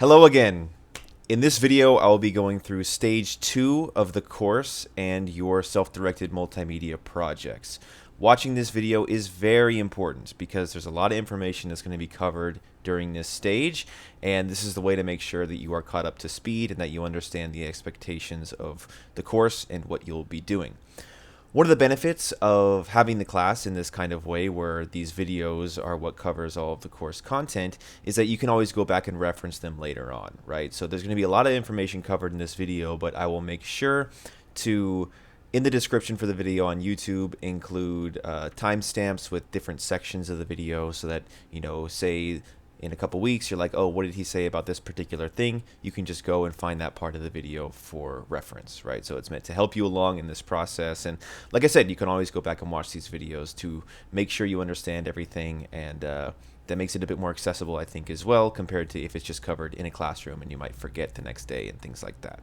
Hello again. In this video, I will be going through stage 2 of the course and your self-directed multimedia projects. Watching this video is very important because there's a lot of information that's going to be covered during this stage, and this is the way to make sure that you are caught up to speed and that you understand the expectations of the course and what you'll be doing. One of the benefits of having the class in this kind of way, where these videos are what covers all of the course content, is that you can always go back and reference them later on, right? So there's going to be a lot of information covered in this video, but I will make sure to, in the description for the video on YouTube, include timestamps with different sections of the video so that, say in a couple weeks, you're like, oh, what did he say about this particular thing? You can just go and find that part of the video for reference, right? So it's meant to help you along in this process. And like I said, you can always go back and watch these videos to make sure you understand everything. And that makes it a bit more accessible, I think, as well, compared to if it's just covered in a classroom and you might forget the next day and things like that.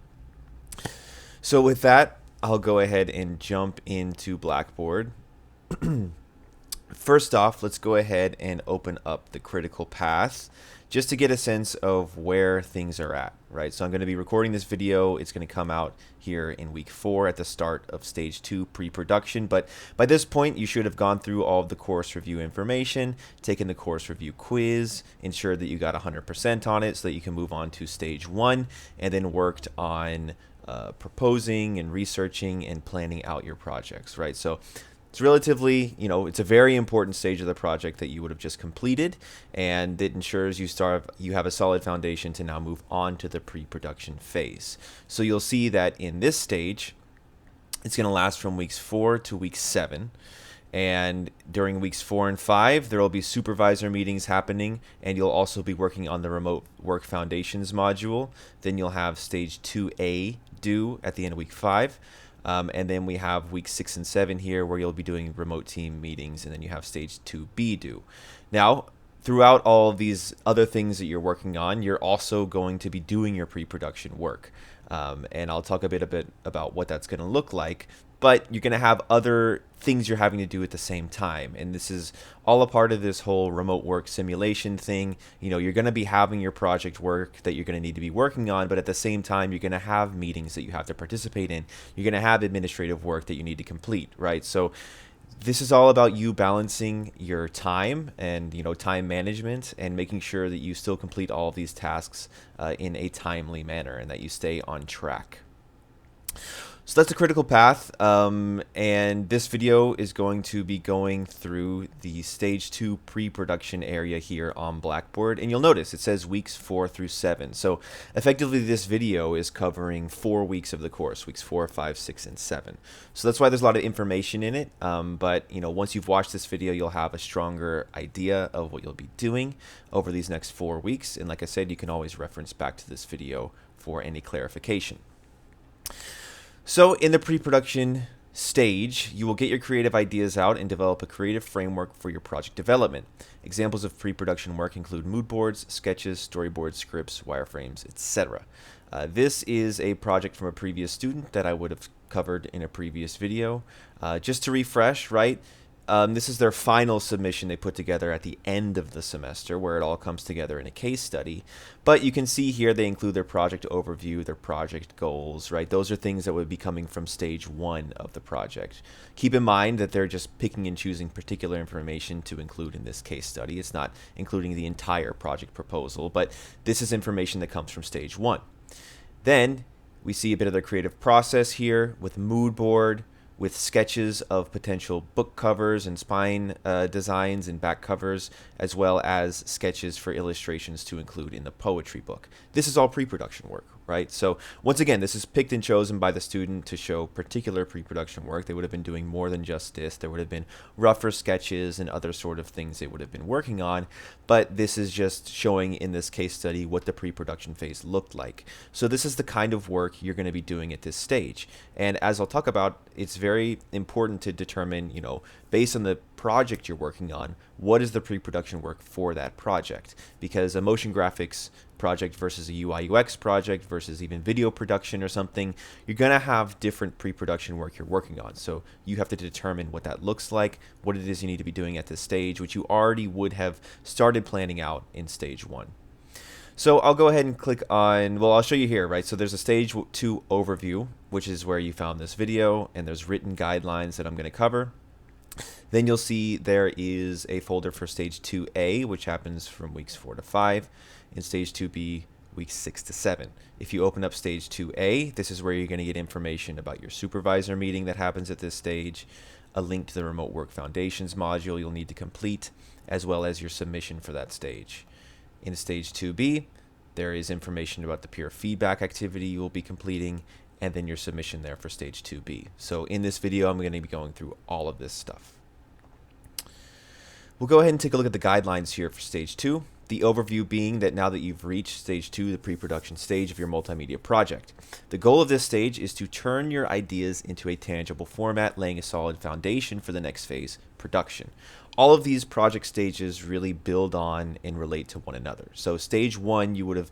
So with that, I'll go ahead and jump into Blackboard. First off, let's go ahead and open up the critical path just to get a sense of where things are at, right? So I'm going to be recording this video. It's going to come out here in week 4 at the start of stage 2 pre-production. But by this point, you should have gone through all of the course review information, taken the course review quiz, ensured that you got 100% on it so that you can move on to stage 1, and then worked on proposing and researching and planning out your projects, right? So it's relatively, it's a very important stage of the project that you would have just completed, and it ensures you have a solid foundation to now move on to the pre-production phase. So you'll see that in this stage, it's going to last from weeks 4 to week 7. And during weeks 4 and 5, there will be supervisor meetings happening, and you'll also be working on the remote work foundations module. Then you'll have stage 2A due at the end of week 5. And then we have week 6 and 7 here where you'll be doing remote team meetings, and then you have stage 2B due. Now, throughout all of these other things that you're working on, you're also going to be doing your pre-production work. And I'll talk a bit about what that's going to look like. But you're going to have other things you're having to do at the same time. And this is all a part of this whole remote work simulation thing. You're going to be having your project work that you're going to need to be working on, but at the same time, you're going to have meetings that you have to participate in. You're going to have administrative work that you need to complete, right? So this is all about you balancing your time and, time management and making sure that you still complete all of these tasks in a timely manner and that you stay on track. So that's a critical path, and this video is going to be going through the stage 2 pre-production area here on Blackboard, and you'll notice it says weeks 4 through 7. So effectively this video is covering 4 weeks of the course, weeks 4, 5, 6, and 7. So that's why there's a lot of information in it, but once you've watched this video, you'll have a stronger idea of what you'll be doing over these next 4 weeks, and like I said, you can always reference back to this video for any clarification. So in the pre-production stage, you will get your creative ideas out and develop a creative framework for your project development. Examples of pre-production work include mood boards, sketches, storyboards, scripts, wireframes, etc. This is a project from a previous student that I would have covered in a previous video. Just to refresh, right? This is their final submission they put together at the end of the semester, where it all comes together in a case study. But you can see here they include their project overview, their project goals, right? Those are things that would be coming from stage 1 of the project. Keep in mind that they're just picking and choosing particular information to include in this case study. It's not including the entire project proposal, but this is information that comes from stage 1. Then we see a bit of their creative process here with mood board, with sketches of potential book covers and spine designs and back covers, as well as sketches for illustrations to include in the poetry book. This is all pre-production work, right? So once again, this is picked and chosen by the student to show particular pre-production work. They would have been doing more than just this. There would have been rougher sketches and other sort of things they would have been working on, but this is just showing in this case study what the pre-production phase looked like. So this is the kind of work you're going to be doing at this stage. And as I'll talk about, it's very important to determine, based on the project you're working on, what is the pre-production work for that project? Because a motion graphics project versus a UI UX project versus even video production or something, you're going to have different pre-production work you're working on. So you have to determine what that looks like, what it is you need to be doing at this stage, which you already would have started planning out in stage 1. So I'll go ahead and click on, well, I'll show you here, right? So there's a stage 2 overview, which is where you found this video, and there's written guidelines that I'm going to cover. Then you'll see there is a folder for stage 2A, which happens from weeks 4 to 5, and stage 2B, weeks 6 to 7. If you open up stage 2A, this is where you're going to get information about your supervisor meeting that happens at this stage, a link to the Remote Work Foundations module you'll need to complete, as well as your submission for that stage. In stage 2B, there is information about the peer feedback activity you will be completing, and then your submission there for stage 2B. So in this video, I'm going to be going through all of this stuff. We'll go ahead and take a look at the guidelines here for stage 2. The overview being that now that you've reached stage 2, the pre-production stage of your multimedia project. The goal of this stage is to turn your ideas into a tangible format, laying a solid foundation for the next phase, production. All of these project stages really build on and relate to one another. So stage 1, you would have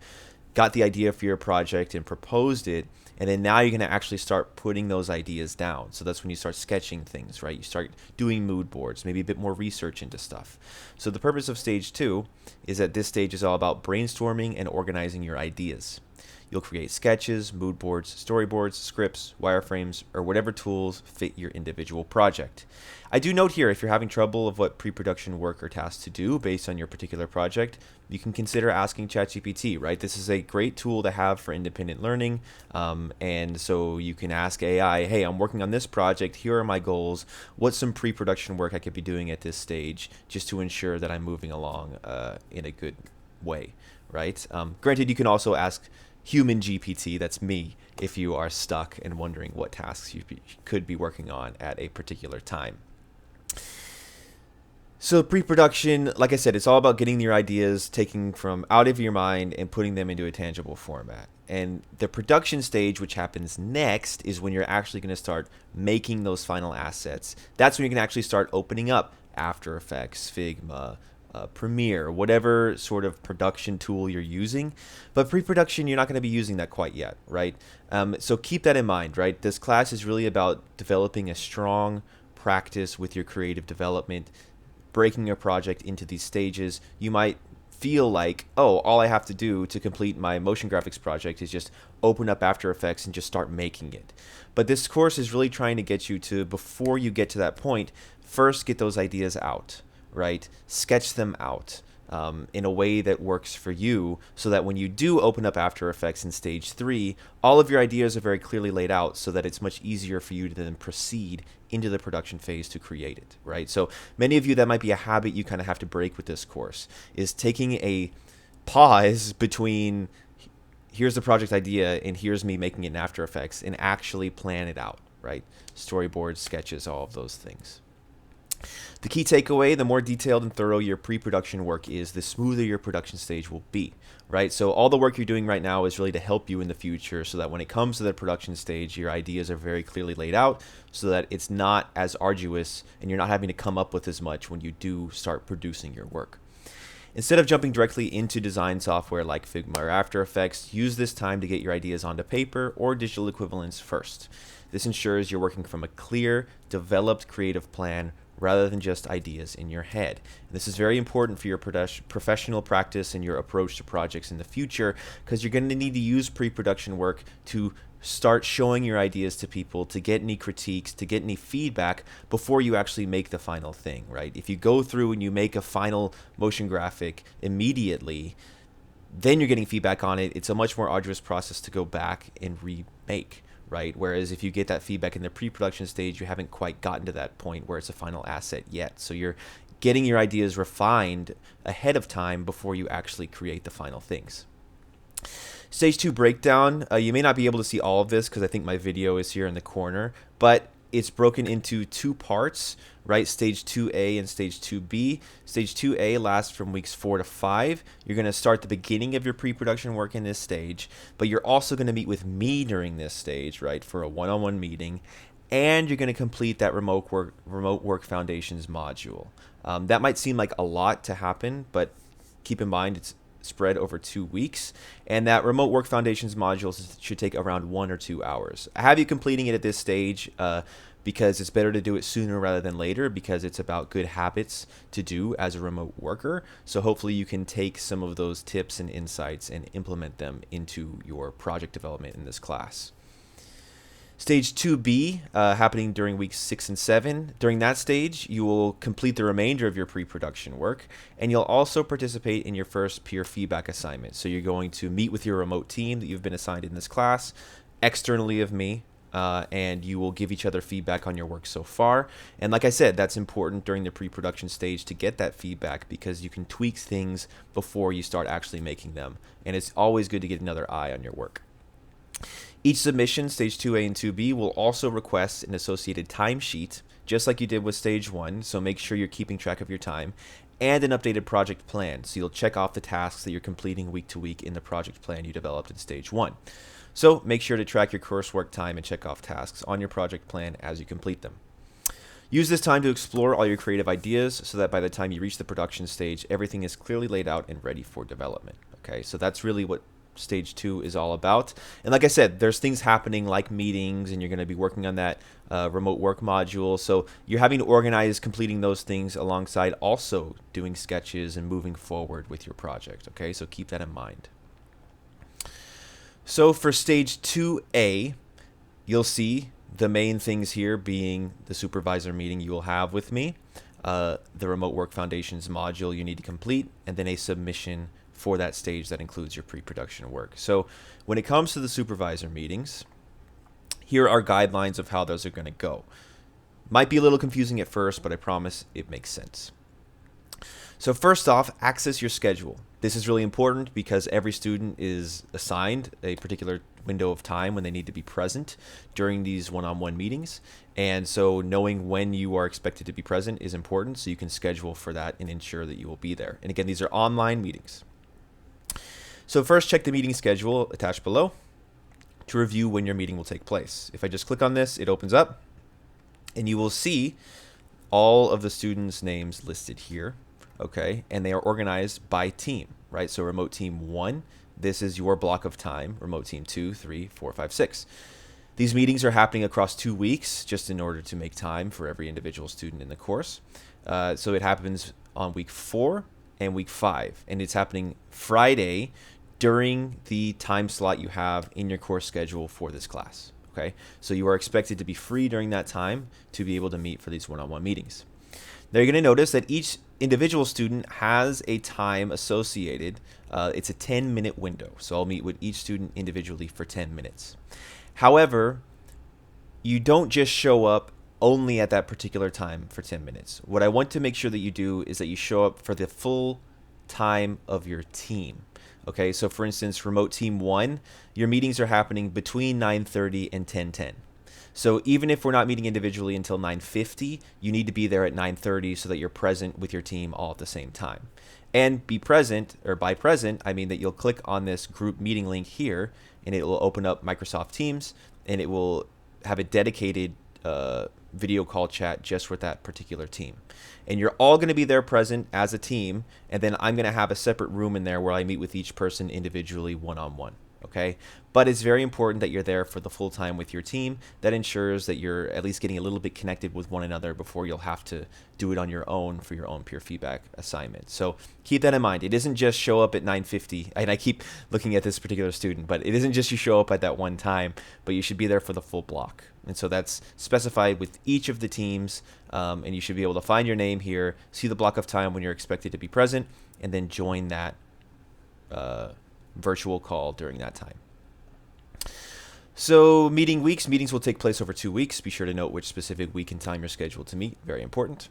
got the idea for your project and proposed it, and then now you're going to actually start putting those ideas down. So that's when you start sketching things, right? You start doing mood boards, maybe a bit more research into stuff. So the purpose of stage 2 is that this stage is all about brainstorming and organizing your ideas. You'll create sketches, mood boards, storyboards, scripts, wireframes, or whatever tools fit your individual project. I do note here, if you're having trouble of what pre-production work or tasks to do based on your particular project, you can consider asking ChatGPT, right? This is a great tool to have for independent learning. And so you can ask AI, hey, I'm working on this project. Here are my goals. What's some pre-production work I could be doing at this stage just to ensure that I'm moving along in a good way, right? Granted, you can also ask human GPT, that's me, if you are stuck and wondering what tasks you could be working on at a particular time. So pre-production, like I said, it's all about getting your ideas, taking from out of your mind and putting them into a tangible format. And the production stage, which happens next, is when you're actually going to start making those final assets. That's when you can actually start opening up After Effects, Figma, Premiere, whatever sort of production tool you're using. But pre-production, you're not going to be using that quite yet, right? So keep that in mind, right? This class is really about developing a strong practice with your creative development, breaking your project into these stages. You might feel like, oh, all I have to do to complete my motion graphics project is just open up After Effects and just start making it. But this course is really trying to get you to, before you get to that point, first get those ideas out, right? Sketch them out in a way that works for you, so that when you do open up After Effects in stage 3, all of your ideas are very clearly laid out, so that it's much easier for you to then proceed into the production phase to create it, right? So many of you, that might be a habit you kind of have to break with this course, is taking a pause between here's the project idea and here's me making it in After Effects, and actually plan it out, right? Storyboards, sketches, all of those things. The key takeaway, the more detailed and thorough your pre-production work is, the smoother your production stage will be, right? So all the work you're doing right now is really to help you in the future, so that when it comes to the production stage, your ideas are very clearly laid out, so that it's not as arduous and you're not having to come up with as much when you do start producing your work. Instead of jumping directly into design software like Figma or After Effects, use this time to get your ideas onto paper or digital equivalents first. This ensures you're working from a clear, developed creative plan rather than just ideas in your head. And this is very important for your professional practice and your approach to projects in the future, because you're going to need to use pre-production work to start showing your ideas to people, to get any critiques, to get any feedback before you actually make the final thing, right? If you go through and you make a final motion graphic immediately, then you're getting feedback on it. It's a much more arduous process to go back and remake, right? Whereas if you get that feedback in the pre-production stage, you haven't quite gotten to that point where it's a final asset yet. So you're getting your ideas refined ahead of time before you actually create the final things. Stage 2 breakdown. You may not be able to see all of this because I think my video is here in the corner, but it's broken into 2 parts, right? Stage 2A and Stage 2B. Stage 2A lasts from weeks 4 to 5. You're going to start the beginning of your pre-production work in this stage, but you're also going to meet with me during this stage, right, for a one-on-one meeting, and you're going to complete that remote work foundations module. That might seem like a lot to happen, but keep in mind it's spread over 2 weeks, and that remote work foundations module should take around 1 or 2 hours. I have you completing it at this stage because it's better to do it sooner rather than later, because it's about good habits to do as a remote worker. So hopefully you can take some of those tips and insights and implement them into your project development in this class. Stage 2B, happening during weeks 6 and 7. During that stage, you will complete the remainder of your pre-production work, and you'll also participate in your first peer feedback assignment. So you're going to meet with your remote team that you've been assigned in this class, externally of me, and you will give each other feedback on your work so far. And like I said, that's important during the pre-production stage to get that feedback, because you can tweak things before you start actually making them. And it's always good to get another eye on your work. Each submission, stage 2A and 2B, will also request an associated timesheet, just like you did with stage 1, so make sure you're keeping track of your time, and an updated project plan, so you'll check off the tasks that you're completing week to week in the project plan you developed in stage 1. So make sure to track your coursework time and check off tasks on your project plan as you complete them. Use this time to explore all your creative ideas so that by the time you reach the production stage, everything is clearly laid out and ready for development. Okay, so that's really what stage 2 is all about. And like I said, there's things happening like meetings, and you're going to be working on that remote work module. So you're having to organize completing those things alongside also doing sketches and moving forward with your project. Okay, so keep that in mind. So for stage 2A, you'll see the main things here being the supervisor meeting you will have with me, the remote work foundations module you need to complete, and then a submission for that stage that includes your pre-production work. So when it comes to the supervisor meetings, here are guidelines of how those are going to go. Might be a little confusing at first, but I promise it makes sense. So first off, access your schedule. This is really important because every student is assigned a particular window of time when they need to be present during these one-on-one meetings. And so knowing when you are expected to be present is important, so you can schedule for that and ensure that you will be there. And again, these are online meetings. So first, check the meeting schedule attached below to review when your meeting will take place. If I just click on this, it opens up, and you will see all of the students' names listed here, okay? And they are organized by team, right? So remote team 1, this is your block of time. Remote team 2, 3, 4, 5, 6. These meetings are happening across 2 weeks just in order to make time for every individual student in the course. So it happens on week 4 and week 5, and it's happening Friday during the time slot you have in your course schedule for this class. Okay, so you are expected to be free during that time to be able to meet for these one-on-one meetings. Now you're going to notice that each individual student has a time associated. It's a 10-minute window, so I'll meet with each student individually for 10 minutes. However, you don't just show up only at that particular time for 10 minutes. What I want to make sure that you do is that you show up for the full time of your team. Okay, so for instance, remote team 1, your meetings are happening between 9:30 and 10:10. So even if we're not meeting individually until 9:50, you need to be there at 9:30 so that you're present with your team all at the same time. And be present, or by present, I mean that you'll click on this group meeting link here, and it will open up Microsoft Teams, and it will have a dedicated video call chat just with that particular team. And you're all going to be there present as a team, and then I'm going to have a separate room in there where I meet with each person individually one-on-one. Okay, but it's very important that you're there for the full time with your team. That ensures that you're at least getting a little bit connected with one another before you'll have to do it on your own for your own peer feedback assignment. So keep that in mind. It isn't just show up at 9:50, and I keep looking at this particular student, but it isn't just you show up at that one time, but you should be there for the full block. And so that's specified with each of the teams, and you should be able to find your name here, see the block of time when you're expected to be present, and then join that virtual call during that time. So meeting weeks. Meetings will take place over 2 weeks. Be sure to note which specific week and time you're scheduled to meet. Very important.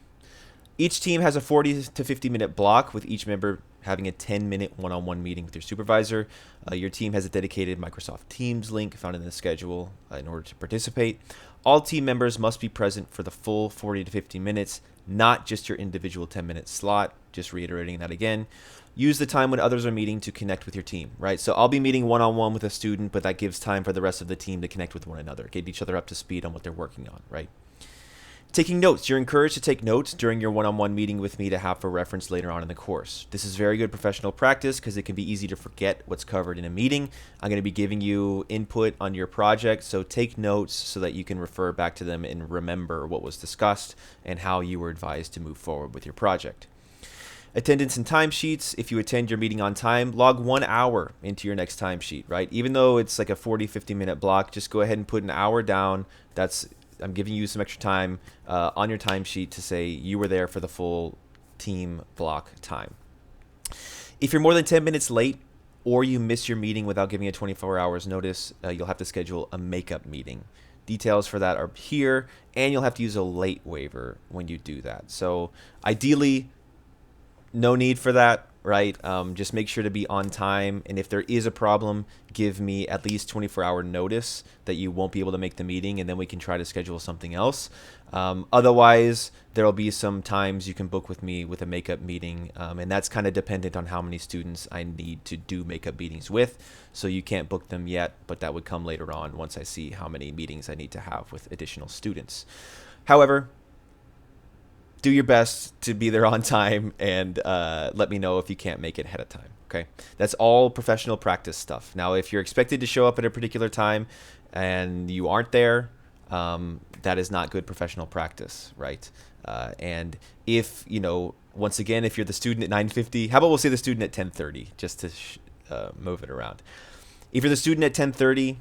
Each team has a 40 to 50 minute block, with each member having a 10-minute one-on-one meeting with your supervisor. Your team has a dedicated Microsoft Teams link found in the schedule in order to participate. All team members must be present for the full 40 to 50 minutes, not just your individual 10-minute slot. Just reiterating that again. Use the time when others are meeting to connect with your team, right? So I'll be meeting one-on-one with a student, but that gives time for the rest of the team to connect with one another, get each other up to speed on what they're working on, right? Taking notes. You're encouraged to take notes during your one-on-one meeting with me to have for reference later on in the course. This is very good professional practice because it can be easy to forget what's covered in a meeting. I'm going to be giving you input on your project, so take notes so that you can refer back to them and remember what was discussed and how you were advised to move forward with your project. Attendance and timesheets. If you attend your meeting on time, log 1 hour into your next timesheet, right? Even though it's like a 40-50 minute block, just go ahead and put an hour down. I'm giving you some extra time on your timesheet to say you were there for the full team block time. If you're more than 10 minutes late or you miss your meeting without giving a 24 hours notice, you'll have to schedule a makeup meeting. Details for that are here, and you'll have to use a late waiver when you do that. So ideally, no need for that, right? Just make sure to be on time. And if there is a problem, give me at least 24-hour notice that you won't be able to make the meeting, and then we can try to schedule something else. Otherwise, there'll be some times you can book with me with a makeup meeting, and that's kind of dependent on how many students I need to do makeup meetings with. So you can't book them yet, but that would come later on once I see how many meetings I need to have with additional students. However, do your best to be there on time, and let me know if you can't make it ahead of time. Okay, that's all professional practice stuff. Now, if you're expected to show up at a particular time and you aren't there, that is not good professional practice, right? And if, once again, if you're the student at 9:50, how about we'll say the student at 10:30, just to move it around. If you're the student at 10:30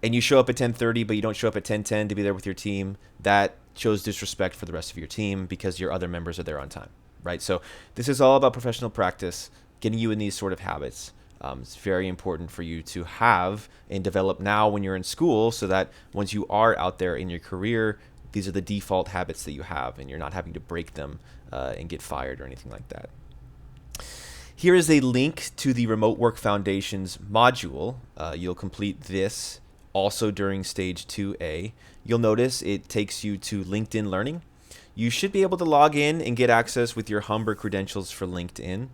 and you show up at 10:30, but you don't show up at 10:10 to be there with your team, that shows disrespect for the rest of your team because your other members are there on time, right? So this is all about professional practice, getting you in these sort of habits. It's very important for you to have and develop now when you're in school, so that once you are out there in your career, these are the default habits that you have, and you're not having to break them and get fired or anything like that. Here is a link to the Remote Work Foundations module. You'll complete this also during stage 2A. You'll notice it takes you to LinkedIn Learning. You should be able to log in and get access with your Humber credentials for LinkedIn.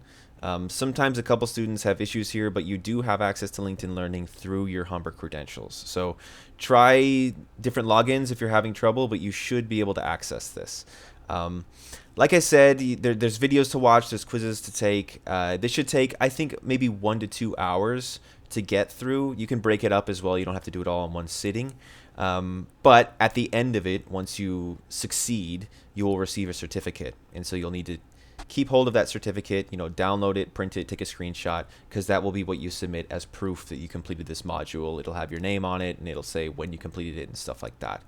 Sometimes a couple students have issues here, but you do have access to LinkedIn Learning through your Humber credentials. So try different logins if you're having trouble, but you should be able to access this. Like I said, there's videos to watch, there's quizzes to take. This should take, I think, maybe 1 to 2 hours to get through. You can break it up as well. You don't have to do it all in one sitting. But at the end of it, once you succeed, you will receive a certificate. And so you'll need to keep hold of that certificate, download it, print it, take a screenshot, because that will be what you submit as proof that you completed this module. It'll have your name on it, and it'll say when you completed it and stuff like that.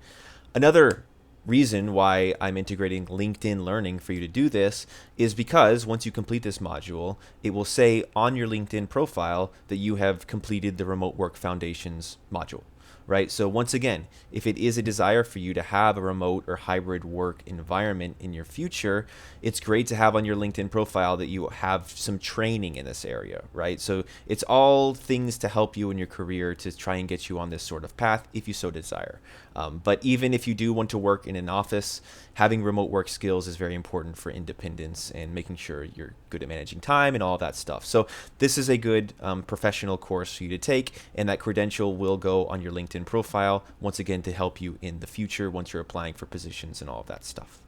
Another reason why I'm integrating LinkedIn Learning for you to do this is because once you complete this module, it will say on your LinkedIn profile that you have completed the Remote Work Foundations module. Right? So once again, if it is a desire for you to have a remote or hybrid work environment in your future, it's great to have on your LinkedIn profile that you have some training in this area, right? So it's all things to help you in your career to try and get you on this sort of path if you so desire. But even if you do want to work in an office, having remote work skills is very important for independence and making sure you're good at managing time and all that stuff. So this is a good professional course for you to take, and that credential will go on your LinkedIn profile, once again, to help you in the future once you're applying for positions and all of that stuff.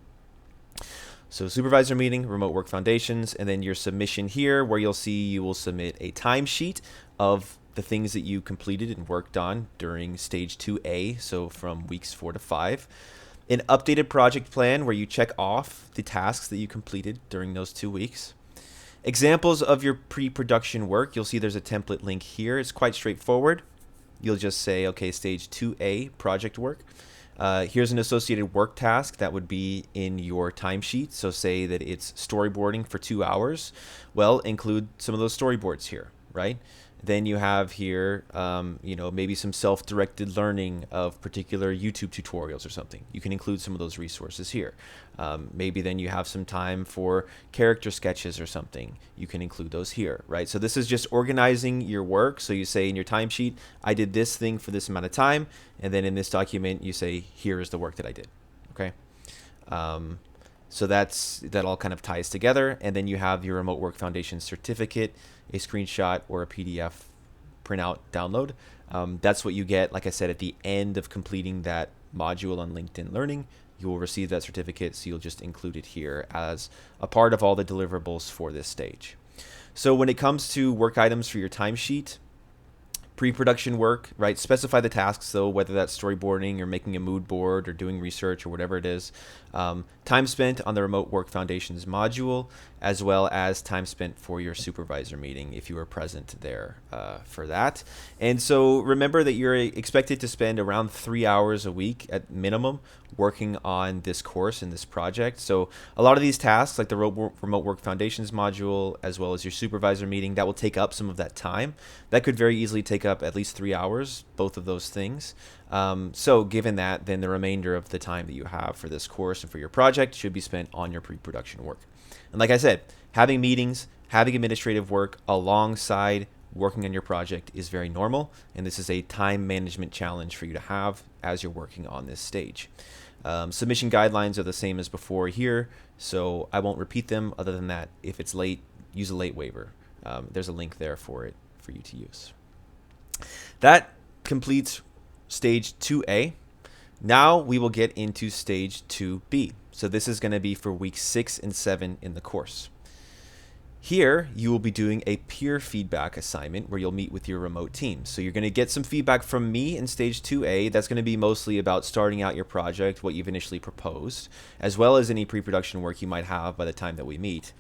So supervisor meeting, remote work foundations, and then your submission here, where you'll see you will submit a timesheet of the things that you completed and worked on during stage 2A, so from weeks 4 to 5. An updated project plan where you check off the tasks that you completed during those 2 weeks. Examples of your pre-production work, you'll see there's a template link here. It's quite straightforward. You'll just say, okay, stage 2A, project work. Here's an associated work task that would be in your timesheet. So say that it's storyboarding for 2 hours. Well, include some of those storyboards here, right? Then you have here, maybe some self-directed learning of particular YouTube tutorials or something. You can include some of those resources here. Maybe then you have some time for character sketches or something. You can include those here, right? So this is just organizing your work. So you say in your timesheet, I did this thing for this amount of time. And then in this document, you say, here is the work that I did, okay? So that all kind of ties together. And then you have your Remote Work Foundation certificate, a screenshot or a PDF printout download. That's what you get, like I said, at the end of completing that module on LinkedIn Learning. you will receive that certificate, so you'll just include it here as a part of all the deliverables for this stage. So when it comes to work items for your timesheet, pre-production work, right? Specify the tasks, though, whether that's storyboarding or making a mood board or doing research or whatever it is. Time spent on the Remote Work Foundations module, as well as time spent for your supervisor meeting if you were present there for that. And so remember that you're expected to spend around 3 hours a week at minimum working on this course and this project. So a lot of these tasks, like the Remote Work Foundations module, as well as your supervisor meeting, that will take up some of that time. That could very easily take up at least 3 hours, both of those things. So given that, then the remainder of the time that you have for this course and for your project should be spent on your pre-production work. And like I said, having meetings, having administrative work alongside working on your project is very normal, and this is a time management challenge for you to have as you're working on this stage. Submission guidelines are the same as before here, so I won't repeat them. Other than that, if it's late, use a late waiver. There's a link there for it for you to use. That completes stage 2A. Now we will get into stage 2B. So this is going to be for weeks 6 and 7 in the course. Here, you will be doing a peer feedback assignment where you'll meet with your remote team. So you're going to get some feedback from me in stage 2A. That's going to be mostly about starting out your project, what you've initially proposed, as well as any pre-production work you might have by the time that we meet.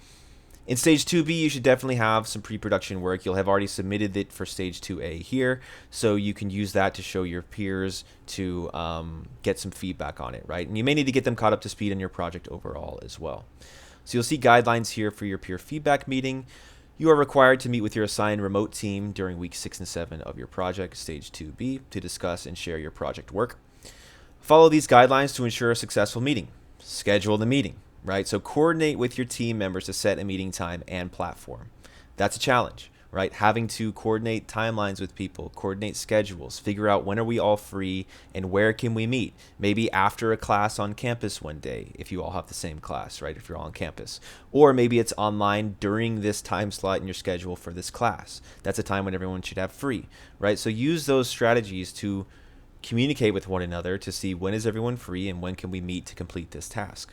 In stage 2B, you should definitely have some pre-production work. You'll have already submitted it for stage 2A here, so you can use that to show your peers to get some feedback on it, right? And you may need to get them caught up to speed on your project overall as well. So you'll see guidelines here for your peer feedback meeting. You are required to meet with your assigned remote team during weeks 6 and 7 of your project, stage 2B, to discuss and share your project work. Follow these guidelines to ensure a successful meeting. Schedule the meeting, right? So coordinate with your team members to set a meeting time and platform. That's a challenge, right? Having to coordinate timelines with people, coordinate schedules, figure out when are we all free and where can we meet. Maybe after a class on campus one day, if you all have the same class, right? If you're all on campus. Or maybe it's online during this time slot in your schedule for this class. That's a time when everyone should have free, right? So use those strategies to communicate with one another to see when is everyone free and when can we meet to complete this task.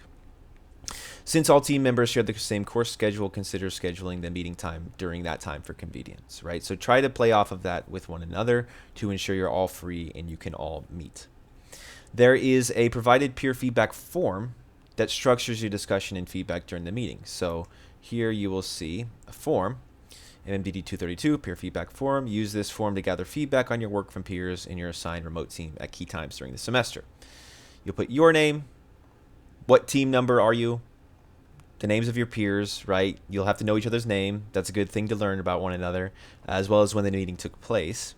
Since all team members share the same course schedule, consider scheduling the meeting time during that time for convenience, right? So try to play off of that with one another to ensure you're all free and you can all meet. There is a provided peer feedback form that structures your discussion and feedback during the meeting. So here you will see a form, MMDD 232, peer feedback form. Use this form to gather feedback on your work from peers in your assigned remote team at key times during the semester. You'll put your name, what team number are you, the names of your peers, right? You'll have to know each other's name. That's a good thing to learn about one another, as well as when the meeting took place.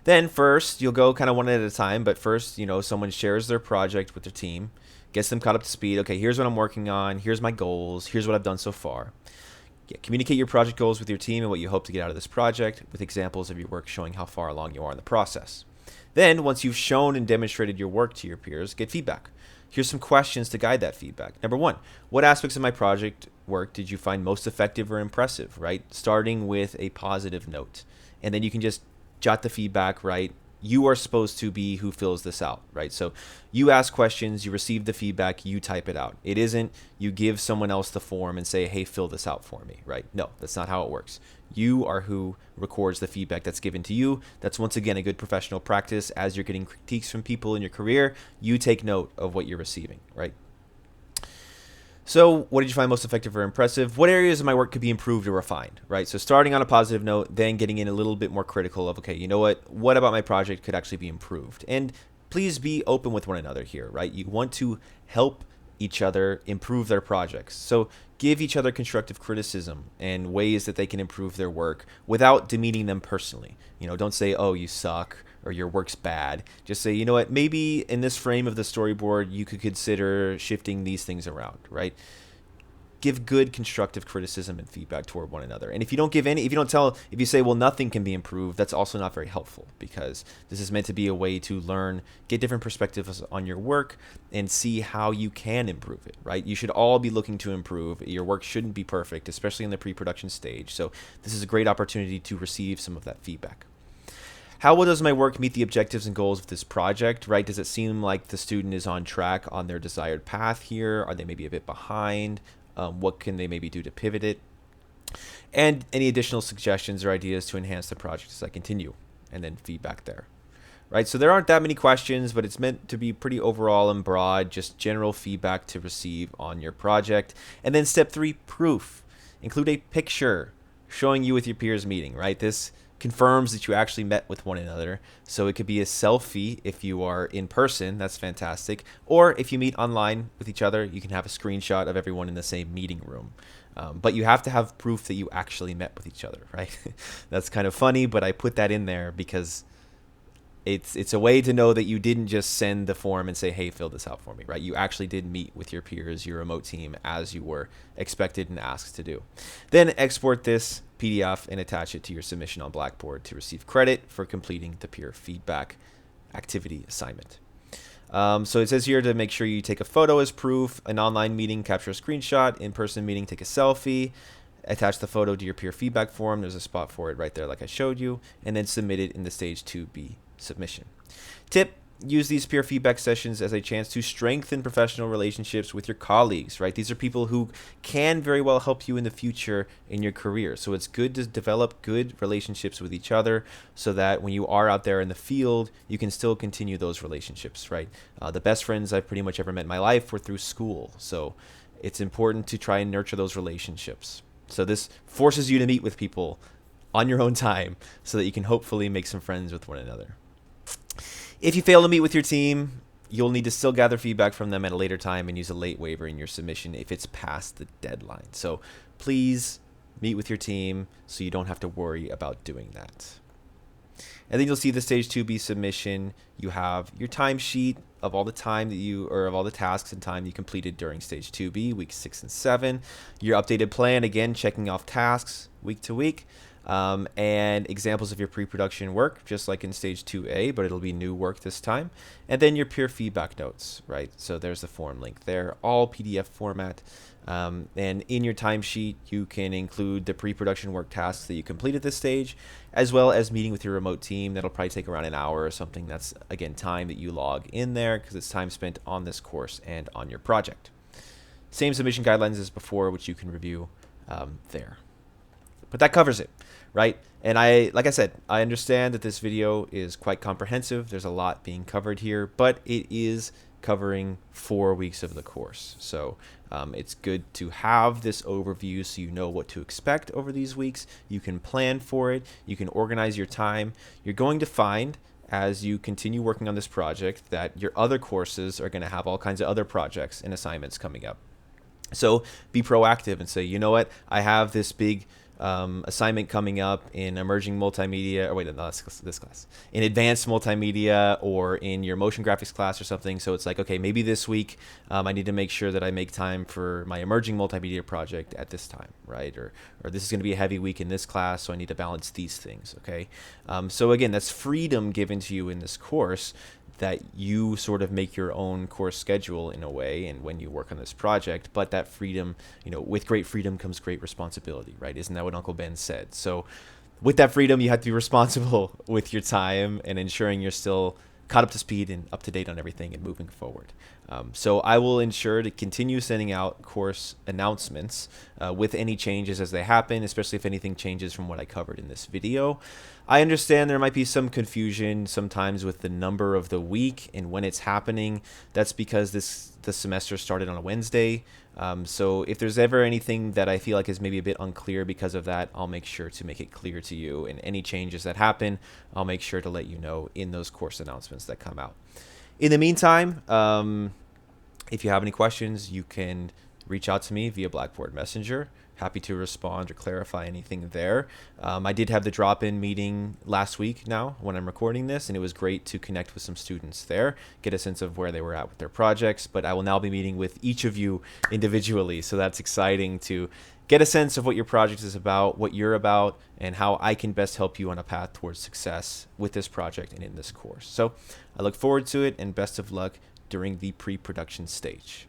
Then first, you'll go kind of one at a time, but first, someone shares their project with their team, gets them caught up to speed. Okay, here's what I'm working on. Here's my goals. Here's what I've done so far. Communicate your project goals with your team and what you hope to get out of this project with examples of your work showing how far along you are in the process. Then, once you've shown and demonstrated your work to your peers, get feedback. Here's some questions to guide that feedback. Number 1, what aspects of my project work did you find most effective or impressive, right? Starting with a positive note. And then you can just jot the feedback, right? You are supposed to be who fills this out, right? So you ask questions, you receive the feedback, you type it out. It isn't you give someone else the form and say, hey, fill this out for me, right? No, that's not how it works. You are who records the feedback that's given to you. That's, once again, a good professional practice. As you're getting critiques from people in your career, you take note of what you're receiving, right? So what did you find most effective or impressive? What areas of my work could be improved or refined, right? So starting on a positive note, then getting in a little bit more critical of, okay, you know what about my project could actually be improved? And please be open with one another here, right? You want to help each other improve their projects. So give each other constructive criticism and ways that they can improve their work without demeaning them personally. Don't say, oh, you suck, or your work's bad. Just say, you know what, maybe in this frame of the storyboard, you could consider shifting these things around, right? Give good constructive criticism and feedback toward one another. And if you don't give any, if you say, well, nothing can be improved, that's also not very helpful, because this is meant to be a way to learn, get different perspectives on your work and see how you can improve it, right? You should all be looking to improve. Your work shouldn't be perfect, especially in the pre-production stage. So this is a great opportunity to receive some of that feedback. How well does my work meet the objectives and goals of this project, right? Does it seem like the student is on track on their desired path here? Are they maybe a bit behind? What can they maybe do to pivot it? And any additional suggestions or ideas to enhance the project as I continue, and then feedback there. Right, so there aren't that many questions, but it's meant to be pretty overall and broad, just general feedback to receive on your project. And then step 3, proof. Include a picture showing you with your peers meeting, right? This confirms that you actually met with one another. So it could be a selfie if you are in person, that's fantastic. Or if you meet online with each other, you can have a screenshot of everyone in the same meeting room. But you have to have proof that you actually met with each other, right? That's kind of funny, but I put that in there because it's a way to know that you didn't just send the form and say, hey, fill this out for me, right? You actually did meet with your peers, your remote team, as you were expected and asked to do. Then export this PDF and attach it to your submission on Blackboard to receive credit for completing the peer feedback activity assignment. So it says here to make sure you take a photo as proof, an online meeting, capture a screenshot, in-person meeting, take a selfie, attach the photo to your peer feedback form. There's a spot for it right there like I showed you, and then submit it in the stage 2B submission. Tip: use these peer feedback sessions as a chance to strengthen professional relationships with your colleagues, right? These are people who can very well help you in the future in your career. So it's good to develop good relationships with each other so that when you are out there in the field, you can still continue those relationships, right? The best friends I've pretty much ever met in my life were through school. So it's important to try and nurture those relationships. So this forces you to meet with people on your own time so that you can hopefully make some friends with one another. If you fail to meet with your team, you'll need to still gather feedback from them at a later time and use a late waiver in your submission if it's past the deadline. So please meet with your team so you don't have to worry about doing that. And then you'll see the stage 2B submission. You have your timesheet of all the time that of all the tasks and time you completed during stage 2B, weeks 6 and 7. Your updated plan, again, checking off tasks week to week. And examples of your pre-production work, just like in stage 2A, but it'll be new work this time. And then your peer feedback notes, right? So there's the form link there, all PDF format. And in your timesheet, you can include the pre-production work tasks that you complete at this stage, as well as meeting with your remote team. That'll probably take around an hour or something. That's, again, time that you log in there because it's time spent on this course and on your project. Same submission guidelines as before, which you can review there. But that covers it, right? And like I said, I understand that this video is quite comprehensive. There's a lot being covered here, but it is covering 4 weeks of the course. So it's good to have this overview so you know what to expect over these weeks. You can plan for it. You can organize your time. You're going to find as you continue working on this project that your other courses are going to have all kinds of other projects and assignments coming up. So be proactive and say, you know what, I have this big assignment coming up in emerging multimedia, or wait, no, that's this class, in advanced multimedia or in your motion graphics class or something. So it's like, okay, maybe this week I need to make sure that I make time for my emerging multimedia project at this time, right? Or this is going to be a heavy week in this class, so I need to balance these things, okay? So again, that's freedom given to you in this course that you sort of make your own course schedule in a way and when you work on this project. But that freedom, with great freedom comes great responsibility, right? Isn't that what Uncle Ben said? So with that freedom, you have to be responsible with your time and ensuring you're still caught up to speed and up to date on everything and moving forward. So I will ensure to continue sending out course announcements with any changes as they happen, especially if anything changes from what I covered in this video. I understand there might be some confusion sometimes with the number of the week and when it's happening. That's because the semester started on a Wednesday. So if there's ever anything that I feel like is maybe a bit unclear because of that, I'll make sure to make it clear to you. And any changes that happen, I'll make sure to let you know in those course announcements that come out. In the meantime, if you have any questions, you can reach out to me via Blackboard Messenger. Happy to respond or clarify anything there. I did have the drop-in meeting last week now when I'm recording this, and it was great to connect with some students there, get a sense of where they were at with their projects. But I will now be meeting with each of you individually, so that's exciting to get a sense of what your project is about, what you're about, and how I can best help you on a path towards success with this project and in this course. So I look forward to it, and best of luck during the pre-production stage.